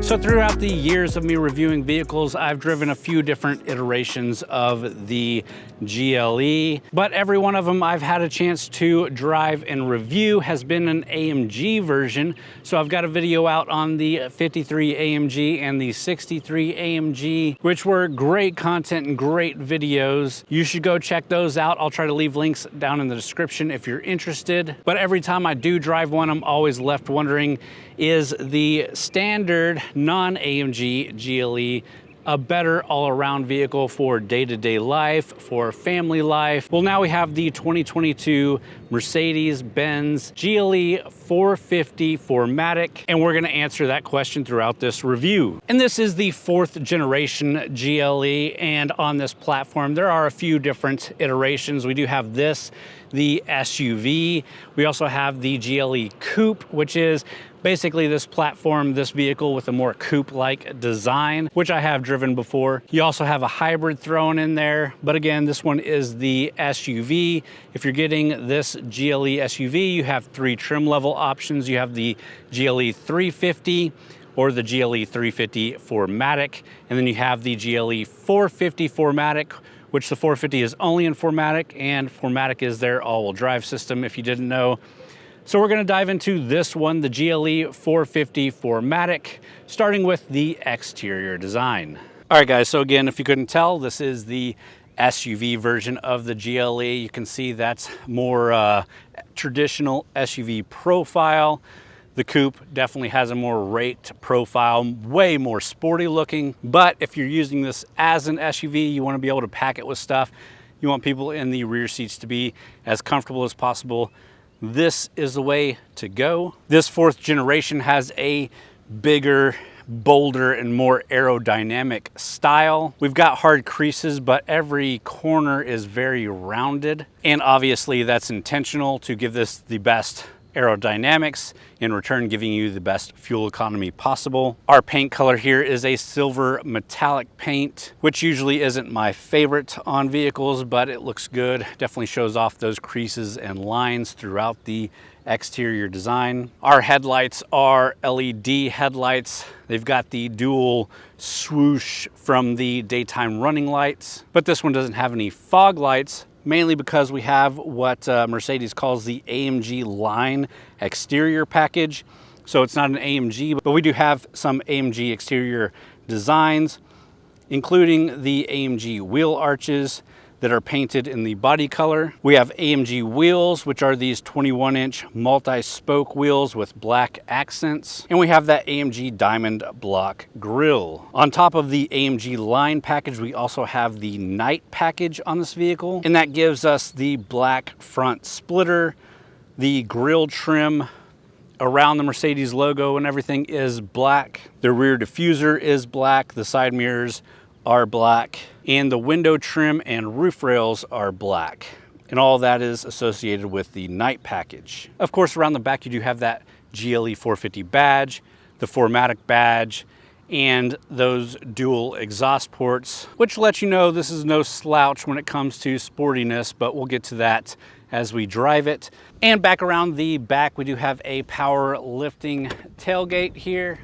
So throughout the years of me reviewing vehicles, I've driven a few different iterations of the GLE, but every one of them I've had a chance to drive and review has been an AMG version. So I've got a video out on the 53 AMG and the 63 AMG, which were great content and great videos. You should go check those out. I'll try to leave links down in the description if you're interested. But every time I do drive one, I'm always left wondering, is the standard non-AMG GLE a better all-around vehicle for day-to-day life, for family life? Well, now we have the 2022 Mercedes-Benz GLE450 4Matic, and we're gonna answer that question throughout this review. And this is the 4th generation GLE, and on this platform, there are a few different iterations. We do have this, the SUV. We also have the GLE Coupe, which is basically this platform, this vehicle with a more coupe-like design, which I have driven before. You also have a hybrid thrown in there, but again, this one is the SUV. If you're getting this GLE SUV, you have 3 trim level options. You have the GLE 350 or the GLE 350 4Matic, and then you have the GLE 450 4Matic, which the 450 is only in 4Matic, and 4Matic is their all-wheel drive system, if you didn't know. So we're gonna dive into this one, the GLE 450 4Matic, starting with the exterior design. All right, guys, so again, if you couldn't tell, this is the SUV version of the GLE. You can see that's more traditional SUV profile. The Coupe definitely has a more raked profile, way more sporty looking. But if you're using this as an SUV, you wanna be able to pack it with stuff. You want people in the rear seats to be as comfortable as possible. This is the way to go. This 4th generation has a bigger, bolder, and more aerodynamic style. We've got hard creases, but every corner is very rounded. And obviously that's intentional to give this the best aerodynamics, in return giving you the best fuel economy possible. Our paint color here is a silver metallic paint, which usually isn't my favorite on vehicles, but it looks good. Definitely shows off those creases and lines throughout the exterior design. Our headlights are LED headlights. They've got the dual swoosh from the daytime running lights, but this one doesn't have any fog lights, mainly because we have what Mercedes calls the AMG line exterior package. So it's not an AMG, but we do have some AMG exterior designs, including the AMG wheel arches that are painted in the body color. We have AMG wheels, which are these 21-inch multi-spoke wheels with black accents. And we have that AMG diamond block grille. On top of the AMG line package, we also have the night package on this vehicle. And that gives us the black front splitter, the grille trim around the Mercedes logo and everything is black. The rear diffuser is black. The side mirrors are black, and the window trim and roof rails are black. And all of that is associated with the night package. Of course, around the back, you do have that GLE 450 badge, the 4Matic badge, and those dual exhaust ports, which let you know this is no slouch when it comes to sportiness, but we'll get to that as we drive it. And back around the back, we do have a power lifting tailgate here.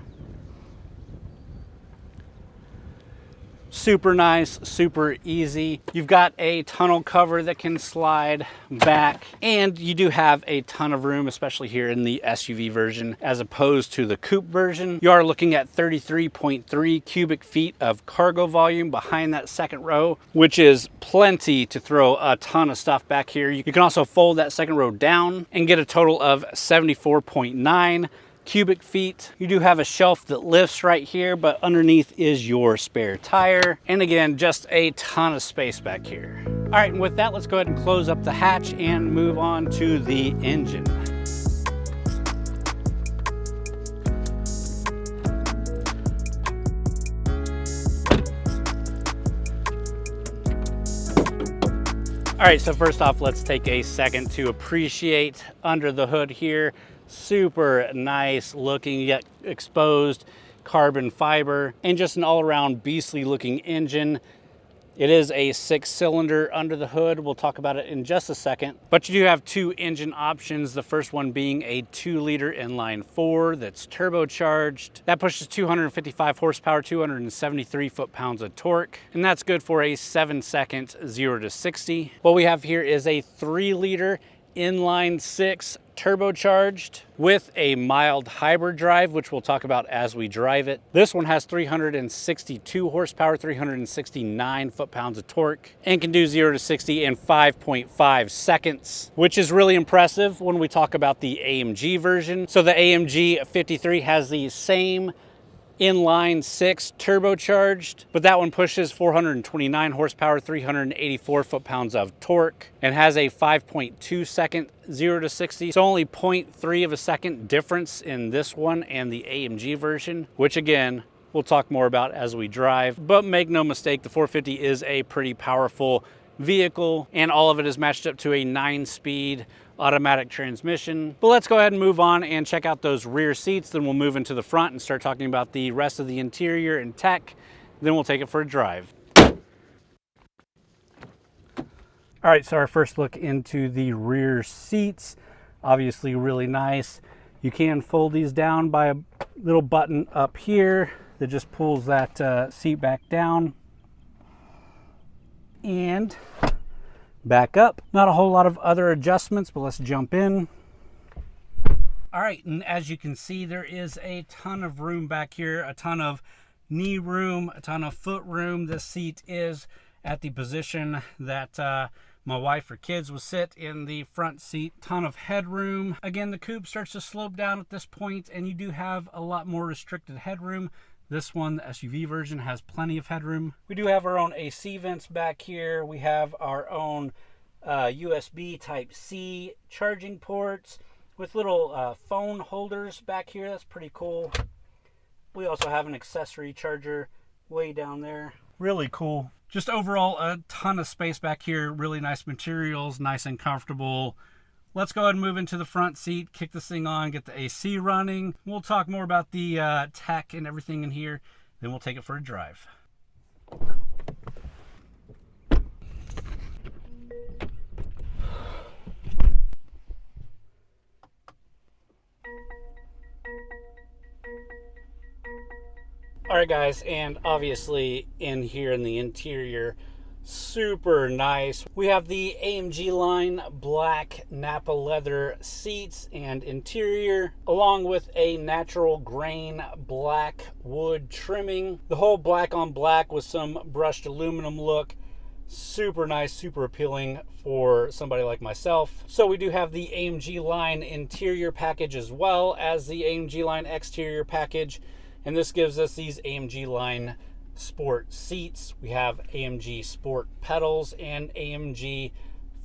Super nice, super easy. You've got a tunnel cover that can slide back, and you do have a ton of room, especially here in the SUV version, as opposed to the coupe version. You are looking at 33.3 cubic feet of cargo volume behind that second row, which is plenty to throw a ton of stuff back here. You can also fold that second row down and get a total of 74.9 cubic feet. You do have a shelf that lifts right here, but underneath is your spare tire. And again, just a ton of space back here. All right, and with that, let's go ahead and close up the hatch and move on to the engine. All right, so first off, let's take a second to appreciate under the hood here. Super nice looking, yet exposed carbon fiber, and just an all-around beastly looking engine. It is a 6-cylinder under the hood. We'll talk about it in just a second. But you do have 2 engine options. The first one being a 2-liter inline 4 that's turbocharged. That pushes 255 horsepower, 273 foot-pounds of torque. And that's good for a 7-second 0 to 60. What we have here is a 3-liter inline 6 turbocharged with a mild hybrid drive, which we'll talk about as we drive it. This one has 362 horsepower, 369 foot-pounds of torque, and can do 0 to 60 in 5.5 seconds, which is really impressive when we talk about the AMG version. So the AMG 53 has the same inline 6 turbocharged, but that one pushes 429 horsepower, 384 foot-pounds of torque, and has a 5.2 second 0 to 60. So only 0.3 of a second difference in this one and the AMG version, which again, we'll talk more about as we drive. But make no mistake, the 450 is a pretty powerful vehicle, and all of it is matched up to a 9-speed automatic transmission. But let's go ahead and move on and check out those rear seats. Then we'll move into the front and start talking about the rest of the interior and tech. Then we'll take it for a drive. All right, so our first look into the rear seats. Obviously really nice. You can fold these down by a little button up here that just pulls that seat back down. And back up. Not a whole lot of other adjustments, but let's jump in. All right, and as you can see, there is a ton of room back here, a ton of knee room, a ton of foot room. This seat is at the position that my wife or kids would sit in the front seat. Ton of headroom. Again, the coupe starts to slope down at this point, and you do have a lot more restricted headroom. This one, the SUV version, has plenty of headroom. We do have our own AC vents back here. We have our own USB Type-C charging ports with little phone holders back here. That's pretty cool. We also have an accessory charger way down there. Really cool. Just overall, a ton of space back here. Really nice materials, nice and comfortable. Let's go ahead and move into the front seat, kick this thing on, get the AC running. We'll talk more about the tech and everything in here, then we'll take it for a drive. All right, guys, and obviously in here in the interior, super nice. We have the AMG line black Napa leather seats and interior, along with a natural grain black wood trimming. The whole black on black with some brushed aluminum look. Super nice, super appealing for somebody like myself. So we do have the AMG line interior package as well as the AMG line exterior package, and this gives us these AMG line Sport seats. We have AMG Sport pedals and AMG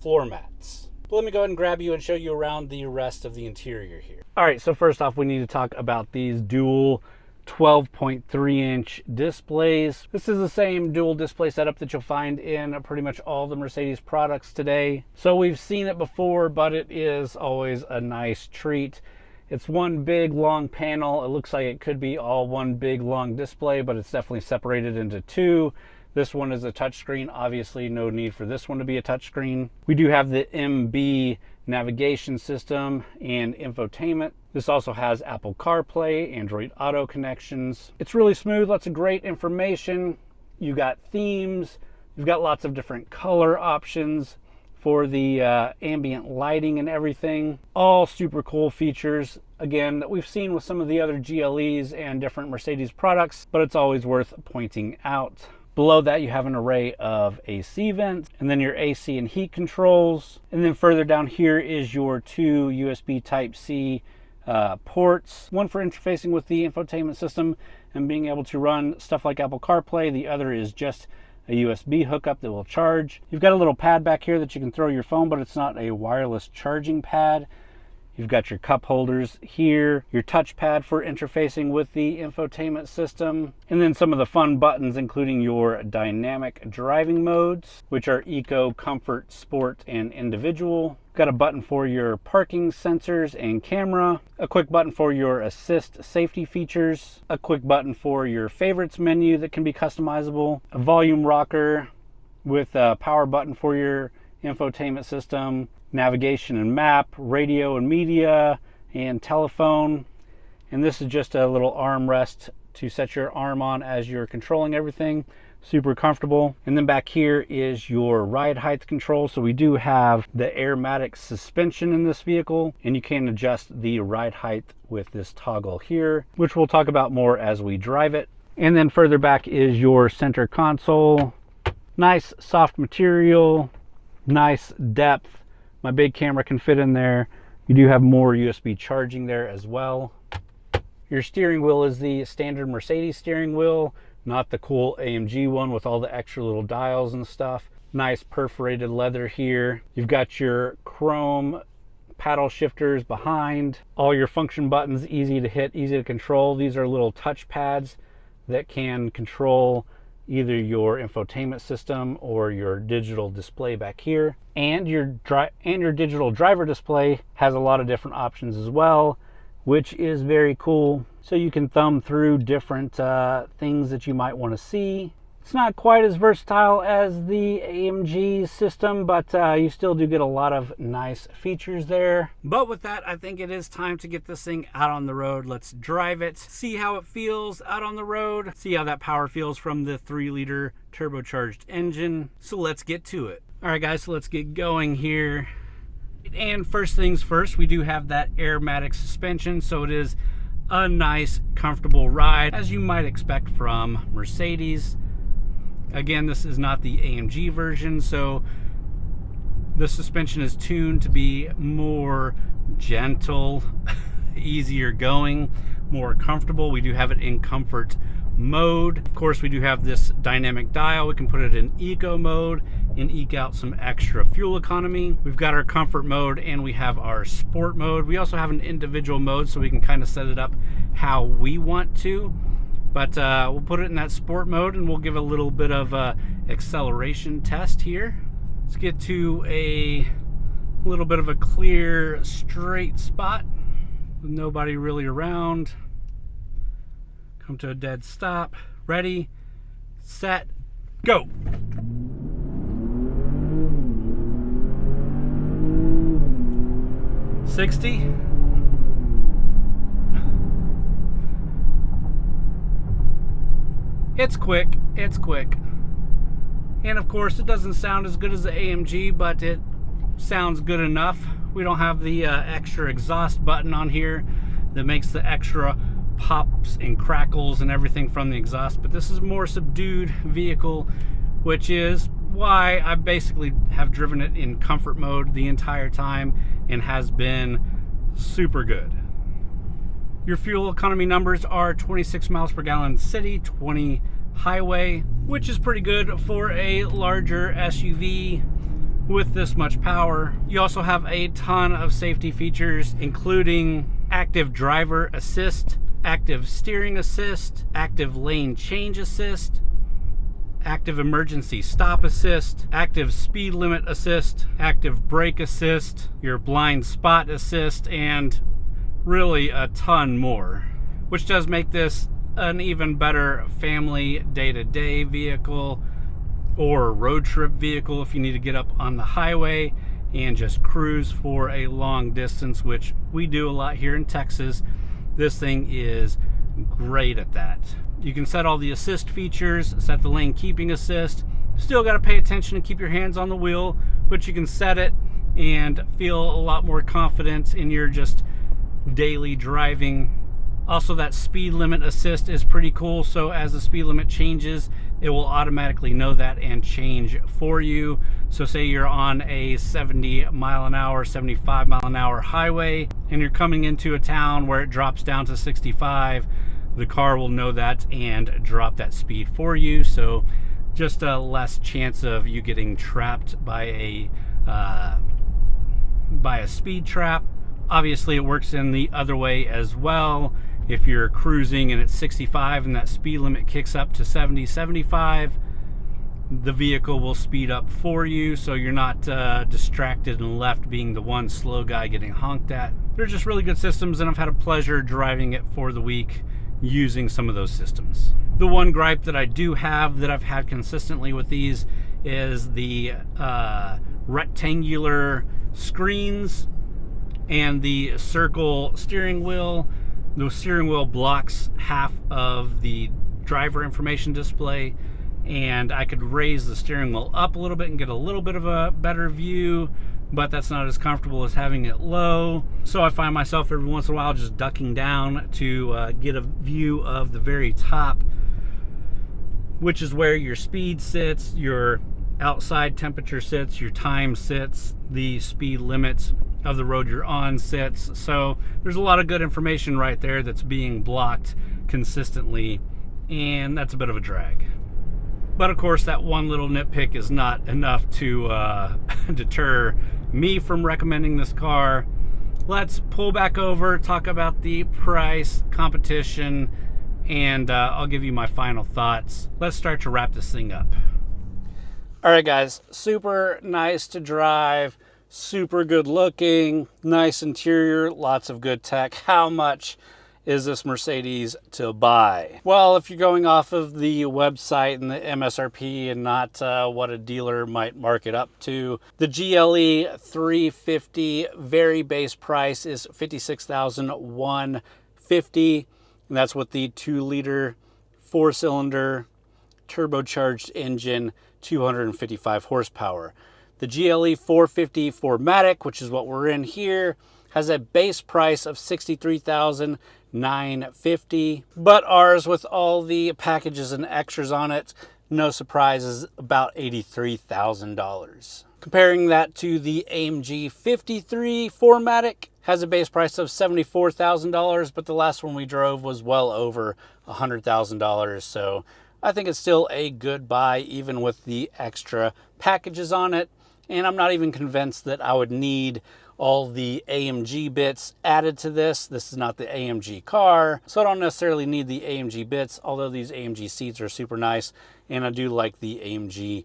floor mats. But let me go ahead and grab you and show you around the rest of the interior here. All right, so first off, we need to talk about these dual 12.3-inch displays. This is the same dual display setup that you'll find in pretty much all the Mercedes products today. So we've seen it before, but it is always a nice treat. It's one big long panel. It looks like it could be all one big long display, but it's definitely separated into two. This one is a touchscreen. Obviously, no need for this one to be a touchscreen. We do have the MB navigation system and infotainment. This also has Apple CarPlay, Android Auto connections. It's really smooth, lots of great information. You got themes. You've got lots of different color options for the ambient lighting and everything. All super cool features, again, that we've seen with some of the other GLEs and different Mercedes products, but it's always worth pointing out. Below that, you have an array of AC vents, and then your AC and heat controls. And then further down here is your two USB Type-C ports, one for interfacing with the infotainment system and being able to run stuff like Apple CarPlay. The other is just a USB hookup that will charge. You've got a little pad back here that you can throw your phone, but it's not a wireless charging pad. You've got your cup holders here, your touchpad for interfacing with the infotainment system, and then some of the fun buttons, including your dynamic driving modes, which are Eco, Comfort, Sport, and Individual. Got a button for your parking sensors and camera, a quick button for your assist safety features, a quick button for your favorites menu that can be customizable, a volume rocker, with a power button for your infotainment system, navigation and map, radio and media, and telephone. And this is just a little armrest to set your arm on as you're controlling everything. Super comfortable. And then back here is your ride height control. So we do have the AMG suspension in this vehicle, and you can adjust the ride height with this toggle here, which we'll talk about more as we drive it. And then further back is your center console. Nice soft material, nice depth. My big camera can fit in there. You do have more USB charging there as well. Your steering wheel is the standard Mercedes steering wheel, not the cool AMG one with all the extra little dials and stuff. Nice perforated leather here. You've got your chrome paddle shifters behind. All your function buttons, easy to hit, easy to control. These are little touch pads that can control either your infotainment system or your digital display back here. And your digital driver display has a lot of different options as well, which is very cool. So you can thumb through different things that you might want to see. It's not quite as versatile as the AMG system, but you still do get a lot of nice features there. But with that, I think it is time to get this thing out on the road. Let's drive it, see how it feels out on the road, see how that power feels from the 3-liter turbocharged engine. So let's get to it. All right, guys, so let's get going here. And first things first, we do have that AMG suspension, so it is a nice, comfortable ride, as you might expect from Mercedes. Again, this is not the AMG version, so the suspension is tuned to be more gentle, easier going, more comfortable. We do have it in comfort mode. Of course, we do have this dynamic dial. We can put it in eco mode and eke out some extra fuel economy. We've got our comfort mode and we have our sport mode. We also have an individual mode, so we can kind of set it up how we want to. But we'll put it in that sport mode and we'll give a little bit of a acceleration test here. Let's get to a little bit of a clear, straight spot with nobody really around. Come to a dead stop. Ready, set, go. $60. It's quick, it's quick. And of course, it doesn't sound as good as the AMG, but it sounds good enough. We don't have the extra exhaust button on here that makes the extra pops and crackles and everything from the exhaust, but this is a more subdued vehicle, which is why I basically have driven it in comfort mode the entire time and has been super good. Your fuel economy numbers are 26 miles per gallon city, 20 highway, which is pretty good for a larger SUV with this much power. You also have a ton of safety features, including active driver assist, active steering assist, active lane change assist, active emergency stop assist, active speed limit assist, active brake assist, your blind spot assist, and really a ton more, which does make this an even better family day-to-day vehicle or road trip vehicle if you need to get up on the highway and just cruise for a long distance, which we do a lot here in Texas. This thing is great at that. You can set all the assist features, set the lane keeping assist. Still got to pay attention and keep your hands on the wheel, but you can set it and feel a lot more confident in your just daily driving. Also, that speed limit assist is pretty cool, so as the speed limit changes, it will automatically know that and change for you. So say you're on a 70 mile an hour, 75 mile an hour highway, and you're coming into a town where it drops down to 65, the car will know that and drop that speed for you. So just a less chance of you getting trapped by a speed trap. Obviously, it works in the other way as well. If you're cruising and it's 65 and that speed limit kicks up to 70, 75, the vehicle will speed up for you, so you're not distracted and left being the one slow guy getting honked at. They're just really good systems, and I've had a pleasure driving it for the week using some of those systems. The one gripe that I do have that I've had consistently with these is the rectangular screens and the circle steering wheel. The steering wheel blocks half of the driver information display, and I could raise the steering wheel up a little bit and get a little bit of a better view, but that's not as comfortable as having it low. So I find myself every once in a while just ducking down to get a view of the very top, which is where your speed sits, your outside temperature sits, your time sits, the speed limits of the road you're on sits. So there's a lot of good information right there that's being blocked consistently, and that's a bit of a drag. But of course, that one little nitpick is not enough to deter me from recommending this car. Let's pull back over, talk about the price, competition, and I'll give you my final thoughts. Let's start to wrap this thing up. All right, guys, super nice to drive, super good looking, nice interior, lots of good tech. How much is this Mercedes to buy? Well, if you're going off of the website and the MSRP and not what a dealer might mark it up to, the GLE450 very base price is $56,150, and that's with the 2-liter 4-cylinder turbocharged engine, 255 horsepower. The GLE450 4Matic, which is what we're in here, has a base price of $63,950, but ours, with all the packages and extras on it, no surprises, about $83,000. Comparing that to the AMG 53 4Matic, has a base price of $74,000, but the last one we drove was well over $100,000. So I think it's still a good buy, even with the extra packages on it. And I'm not even convinced that I would need all the AMG bits added to this. This is not the AMG car, so I don't necessarily need the AMG bits, although these AMG seats are super nice, and I do like the AMG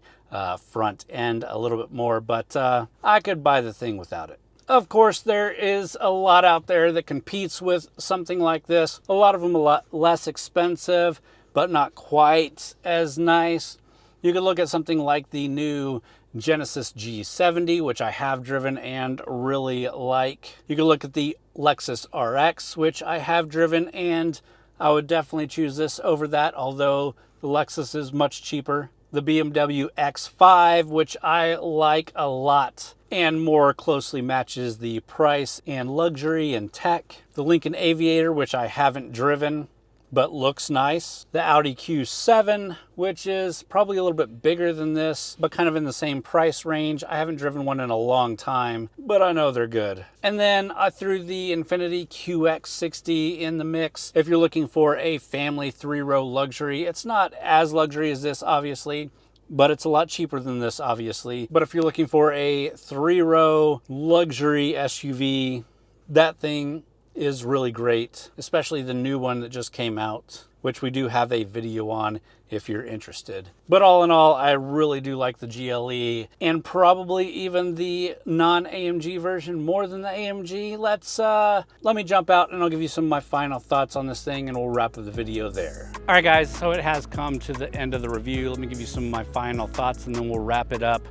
front end a little bit more, but I could buy the thing without it. Of course, there is a lot out there that competes with something like this. A lot of them a lot less expensive, but not quite as nice. You could look at something like the new Genesis G70, which I have driven and really like. You could look at the Lexus RX, which I have driven, and I would definitely choose this over that, although the Lexus is much cheaper. The BMW X5, which I like a lot and more closely matches the price and luxury and tech. The Lincoln Aviator, which I haven't driven, but looks nice. The Audi Q7, which is probably a little bit bigger than this, but kind of in the same price range. I haven't driven one in a long time, but I know they're good. And then I threw the Infiniti QX60 in the mix. If you're looking for a family 3-row luxury, it's not as luxury as this, obviously, but it's a lot cheaper than this, obviously. But if you're looking for a 3-row luxury SUV, that thing is really great, especially the new one that just came out, which we do have a video on if you're interested. But all in all, I really do like the GLE, and probably even the non-AMG version more than the AMG. Let me jump out and I'll give you some of my final thoughts on this thing, and we'll wrap up the video there. All right, guys, so it has come to the end of the review. Let me give you some of my final thoughts, and then we'll wrap it up.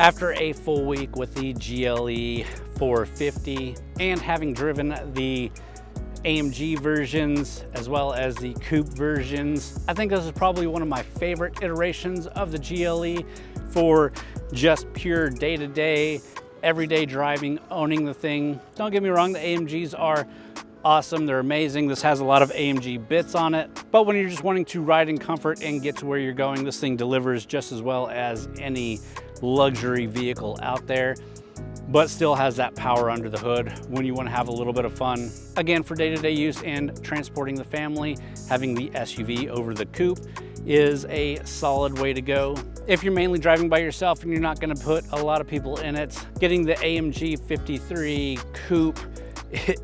After a full week with the GLE450 and having driven the AMG versions as well as the coupe versions, I think this is probably one of my favorite iterations of the GLE for just pure day-to-day, everyday driving, owning the thing. Don't get me wrong, the AMGs are awesome, they're amazing. This has a lot of AMG bits on it, but when you're just wanting to ride in comfort and get to where you're going, this thing delivers just as well as any luxury vehicle out there, but still has that power under the hood when you want to have a little bit of fun. Again, for day-to-day use and transporting the family, having the SUV over the coupe is a solid way to go. If you're mainly driving by yourself and you're not going to put a lot of people in it, getting the AMG 53 coupe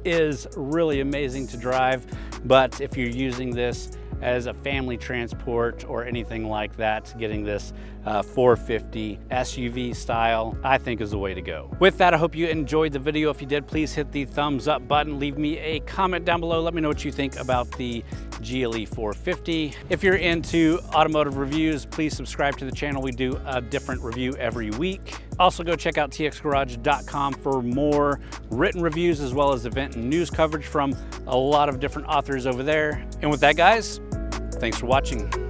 is really amazing to drive. But if you're using this as a family transport or anything like that, getting this 450 SUV style, I think is the way to go. With that, I hope you enjoyed the video. If you did, please hit the thumbs up button. Leave me a comment down below. Let me know what you think about the GLE450. If you're into automotive reviews, please subscribe to the channel. We do a different review every week. Also, go check out txGarage.com for more written reviews as well as event and news coverage from a lot of different authors over there. And with that, guys, thanks for watching.